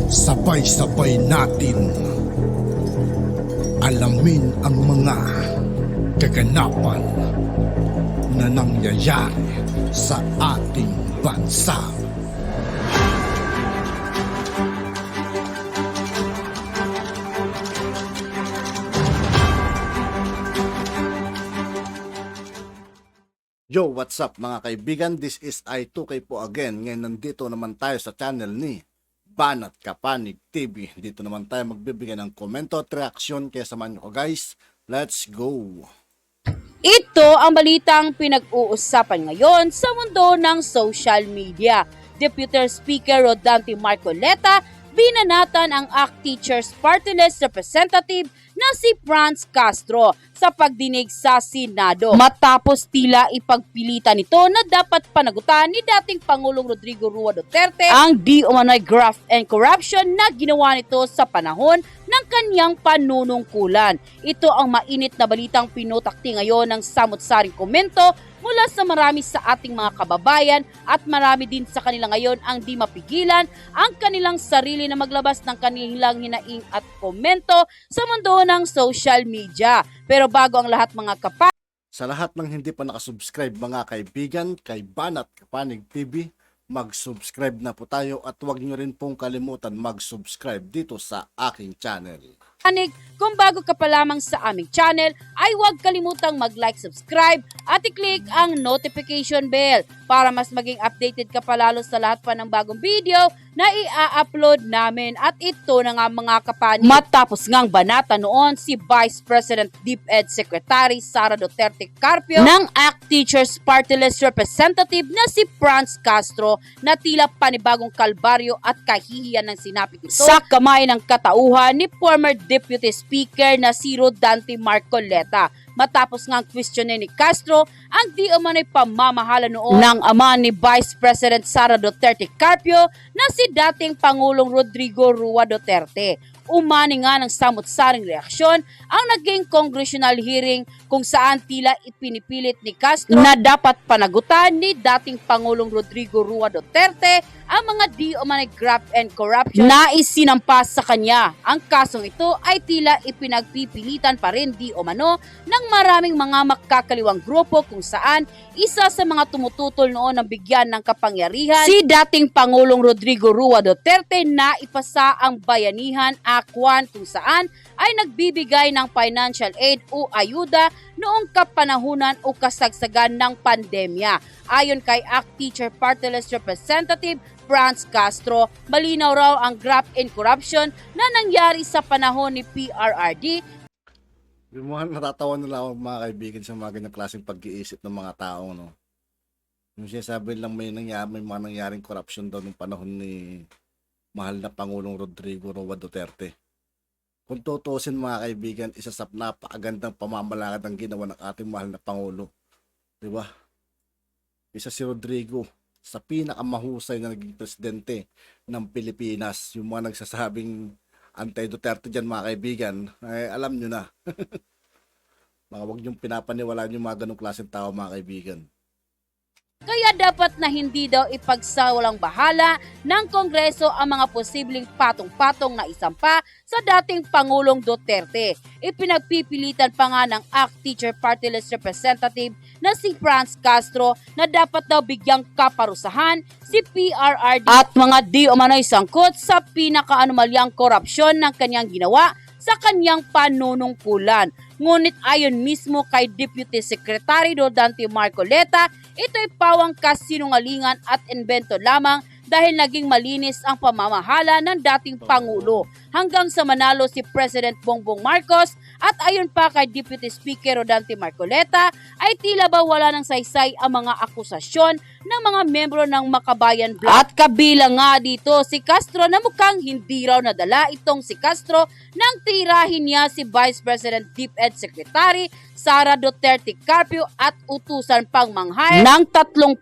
Sabay-sabay natin alamin ang mga kaganapan na nangyayari sa ating bansa. Yo, what's up mga kaibigan? This is I2K po again. Ngayon nandito naman tayo sa channel ni Banat Kapanig TV. Dito naman tayo magbibigay ng komento at reaksyon. Kaya samahan nyo ko guys. Let's go! Ito ang balitang pinag-uusapan ngayon sa mundo ng social media. Deputy Speaker Rodante Marcoleta binanatan ang ACT Teachers Party List Representative na si Franz Castro sa pagdinig sa Senado. Matapos tila ipagpilitan nito na dapat panagutan ni dating Pangulong Rodrigo Roa Duterte ang di umano'y graft and corruption na ginawa nito sa panahon ng kanyang panunungkulan. Ito ang mainit na balitang pinutakti ngayon ng samut-saring komento mula sa marami sa ating mga kababayan at marami din sa kanila ngayon ang di mapigilan ang kanilang sarili na maglabas ng kanilang hinaing at komento sa mundo ng social media. Pero bago ang lahat mga Sa lahat ng hindi pa nakasubscribe mga kaibigan kay Banat Kapanig TV, mag-subscribe na po tayo at huwag nyo rin pong kalimutan mag-subscribe dito sa aking channel. kung bago ka pa lamang sa aming channel, ay huwag kalimutang mag-like, subscribe at i-click ang notification bell para mas maging updated ka palalo sa lahat pa ng bagong video na i-upload namin. At ito na nga mga kapanig, matapos ngang banata noon si Vice President DepEd Secretary Sara Duterte Carpio ng ACT Teachers Party List Representative na si Franz Castro na tila panibagong kalbaryo at kahihiyan ng sinapit ito sa kamay ng katauhan ni former Deputy Speaker na si Rodante Marcoleta. Matapos ngang questionin ni Castro ang di umano'y pamamahala noon ng ama ni Vice President Sara Duterte Carpio na si dating Pangulong Rodrigo Roa Duterte. Umani nga ng samut-saring reaksyon ang naging congressional hearing kung saan tila ipinipilit ni Castro na dapat panagutan ni dating Pangulong Rodrigo Roa Duterte ang mga di umano'y graft and corruption na isinampas sa kanya. Ang kasong ito ay tila ipinagpipilitan pa rin di umano ng maraming mga makakaliwang grupo kung saan isa sa mga tumututol noon ng bigyan ng kapangyarihan si dating Pangulong Rodrigo Roa Duterte na ipasa ang Bayanihan Act 1 kung saan ay nagbibigay ng financial aid o ayuda noong kapanahunan o kasagsagan ng pandemya. Ayon kay ACT Teacher Party List Representative Franz Castro, malinaw raw ang graft and corruption na nangyari sa panahon ni PRRD. Yung mga natatawa nila ako mga kaibigan sa mga ganyang klaseng pag-iisip ng mga tao, no? Yung sinasabi lang may mga nangyaring corruption daw nung panahon ni mahal na Pangulong Rodrigo Roa Duterte. Kung tutusin mga kaibigan, isa sa napakagandang pamamalakad ang ginawa ng ating mahal na Pangulo. Diba? Isa si Rodrigo sa pinakamahusay na naging presidente ng Pilipinas. Yung mga nagsasabing anti-Duterte dyan mga kaibigan, ay alam nyo na. Mga wag yung pinapaniwalaan yung mga ganong klaseng tao mga kaibigan. Kaya dapat na hindi daw ipagsawalang bahala ng Kongreso ang mga posibleng patong-patong na isampa sa dating Pangulong Duterte. Ipinagpipilitan pa nga ng ACT Teacher Party List Representative na si Franz Castro na dapat daw bigyang kaparusahan si PRRD at mga di umano'y sangkot sa pinakaanomalyang korupsyon ng kanyang ginawa sa kanyang panunungkulan. Ngunit ayon mismo kay Deputy Secretary Rodante Marcoleta, ito'y pawang kasinungalingan at invento lamang dahil naging malinis ang pamamahala ng dating Pangulo hanggang sa manalo si President Bongbong Marcos. At ayon pa kay Deputy Speaker Rodante Marcoleta ay tila ba wala ng saysay ang mga akusasyon ng mga membro ng Makabayan Bloc. At kabilang nga dito si Castro na mukhang hindi raw nadala itong si Castro nang tirahin niya si Vice President DepEd Secretary Sara Duterte Carpio at utusan pang mang-hire ng 30,000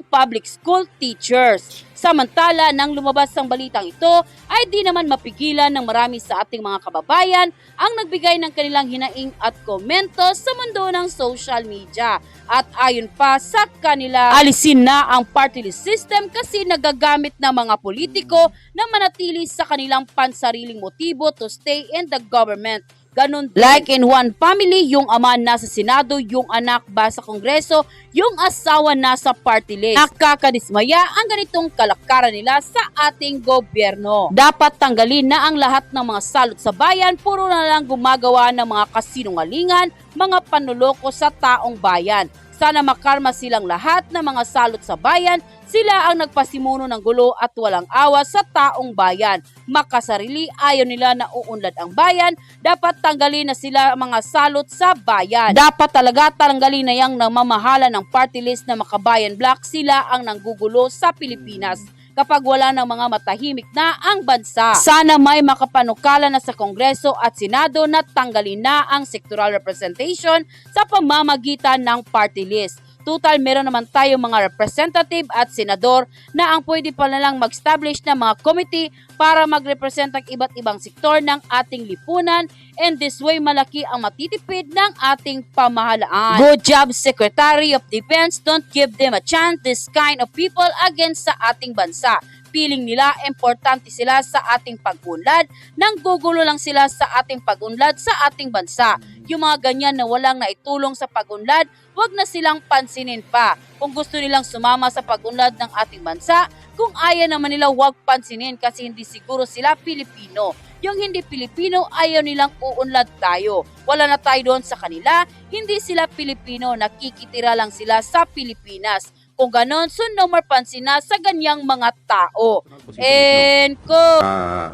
public school teachers. Samantala, nang lumabas ang balitang ito, ay di naman mapigilan ng marami sa ating mga kababayan ang nagbigay ng kanilang hinaing at komento sa mundo ng social media. At ayon pa sa kanila, alisin na ang party list system kasi nagagamit ng mga politiko na manatili sa kanilang pansariling motibo to stay in the government. Ganun din. Like in one family, yung ama nasa Senado, yung anak ba sa Kongreso, yung asawa nasa party list. Nakakadismaya ang ganitong kalakaran nila sa ating gobyerno. Dapat tanggalin na ang lahat ng mga salot sa bayan, puro na lang gumagawa ng mga kasinungalingan, mga panloloko sa taong bayan. Sana makarma silang lahat ng mga salot sa bayan, sila ang nagpasimuno ng gulo at walang awa sa taong bayan. Makasarili, ayaw nila na uunlad ang bayan, dapat tanggalin na sila mga salot sa bayan. Dapat talaga tanggalin na yung namamahala ng party list na Makabayan Black, sila ang nanggugulo sa Pilipinas kapag wala ng mga matahimik na ang bansa. Sana may makapanukala na sa Kongreso at Senado na tanggalin na ang sectoral representation sa pamamagitan ng party list. Total, meron naman tayo mga representative at senador na ang pwede pa na lang mag-establish ng mga committee para mag-represent ang iba't ibang sektor ng ating lipunan, and this way malaki ang matitipid ng ating pamahalaan. Good job, Secretary of Defense. Don't give them a chance, this kind of people against sa ating bansa. Piling nila importante sila sa ating pag-unlad, nang gugulo lang sila sa ating pag-unlad sa ating bansa. Yung mga ganyan na walang naitulong sa pag-unlad, wag na silang pansinin pa. Kung gusto nilang sumama sa pag-unlad ng ating bansa, kung ayaw naman nila, wag pansinin kasi hindi siguro sila Pilipino. Yung hindi Pilipino, ayaw nilang uunlad tayo. Wala na tayo doon sa kanila, hindi sila Pilipino, nakikitira lang sila sa Pilipinas. Kung ganon, so no more pansin na sa ganyang mga tao. And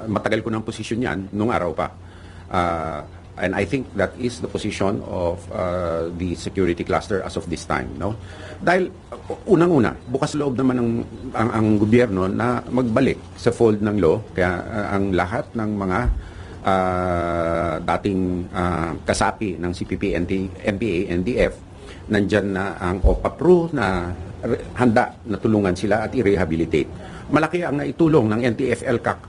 matagal ko ng posisyon yan nung araw pa. And I think that is the position of the security cluster as of this time, no? Dahil unang-una, bukas loob naman ang gobyerno na magbalik sa fold ng law, kaya ang lahat ng mga dating kasapi ng CPP, NPA, NDF, nandyan na ang OPAPRO na handa na tulungan sila at i-rehabilitate. Malaki ang naitulong ng NTF-ELCAC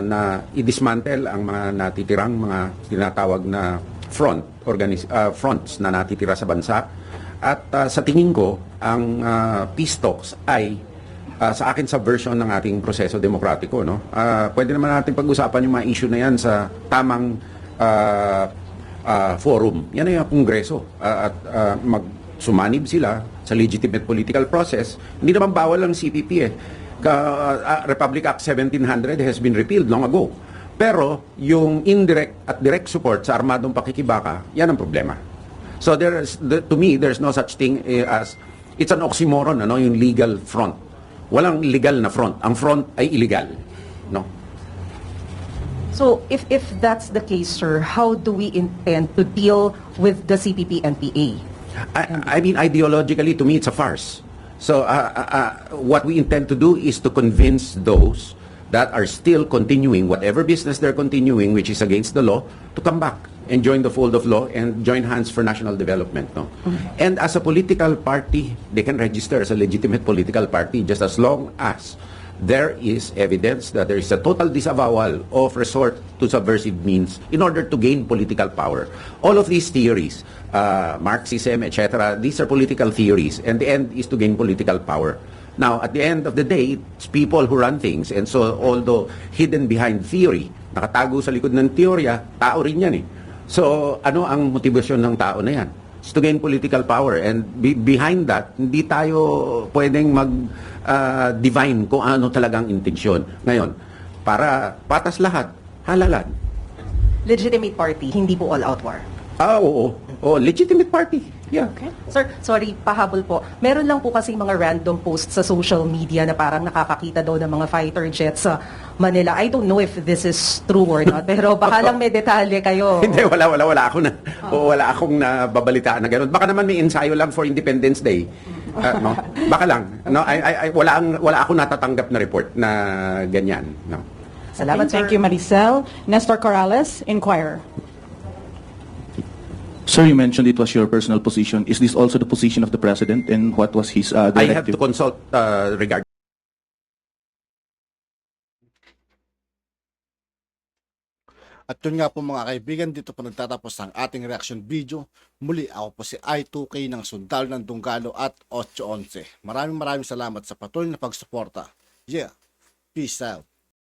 na i-dismantle ang mga natitirang mga tinatawag na fronts na natitira sa bansa. At sa tingin ko, ang peace talks ay sa akin sa version ng ating proseso demokratiko, no? Pwede naman natin pag-usapan yung mga issue na yan sa tamang forum. Yan ay ang Kongreso. Sumanib sila sa legitimate political process. Hindi naman bawal ang CPP eh. Republic Act 1700 has been repealed long ago. Pero yung indirect at direct support sa armadong pakikibaka, yan ang problema. So to me, there's no such thing as, it's an oxymoron, ano, yung legal front. Walang legal na front. Ang front ay illegal. No? So if that's the case, sir, how do we intend to deal with the CPP-NPA? I mean, ideologically, to me, it's a farce. So what we intend to do is to convince those that are still continuing whatever business they're continuing, which is against the law, to come back and join the fold of law and join hands for national development. No? And as a political party, they can register as a legitimate political party just as long as there is evidence that there is a total disavowal of resort to subversive means in order to gain political power. All of these theories, Marxism, etc., these are political theories, and the end is to gain political power. Now, at the end of the day, it's people who run things, and so although hidden behind theory, nakatago sa likod ng teorya, tao rin yan eh. So, ano ang motivasyon ng tao na yan? It's to gain political power, and behind that, hindi tayo pwedeng divine kung ano talagang intensyon. Ngayon, para patas lahat, halalan. Legitimate party, hindi po all-out war. Oo. Legitimate party. Yeah. Okay. Sir, sorry, pahabol po. Meron lang po kasi mga random posts sa social media na parang nakakakita daw ng mga fighter jets sa Manila. I don't know if this is true or not, pero baka lang may detalye kayo. Hindi, wala akong nababalitaan na gano'n. Baka naman may ensayo lang for Independence Day. No? Baka lang. No? Wala akong natatanggap na report na ganyan. No? Salamat, sir. Thank you, Maricel. Nestor Corrales, Inquirer. Sir, you mentioned it was your personal position. Is this also the position of the President, and what was his directive? I have to consult regarding At yun nga po mga kaibigan, dito po nagtatapos ang ating reaction video. Muli ako po si I2K ng Sundalo ng Dunggalo at 811. Maraming salamat sa patuloy na pagsuporta. Yeah, peace out.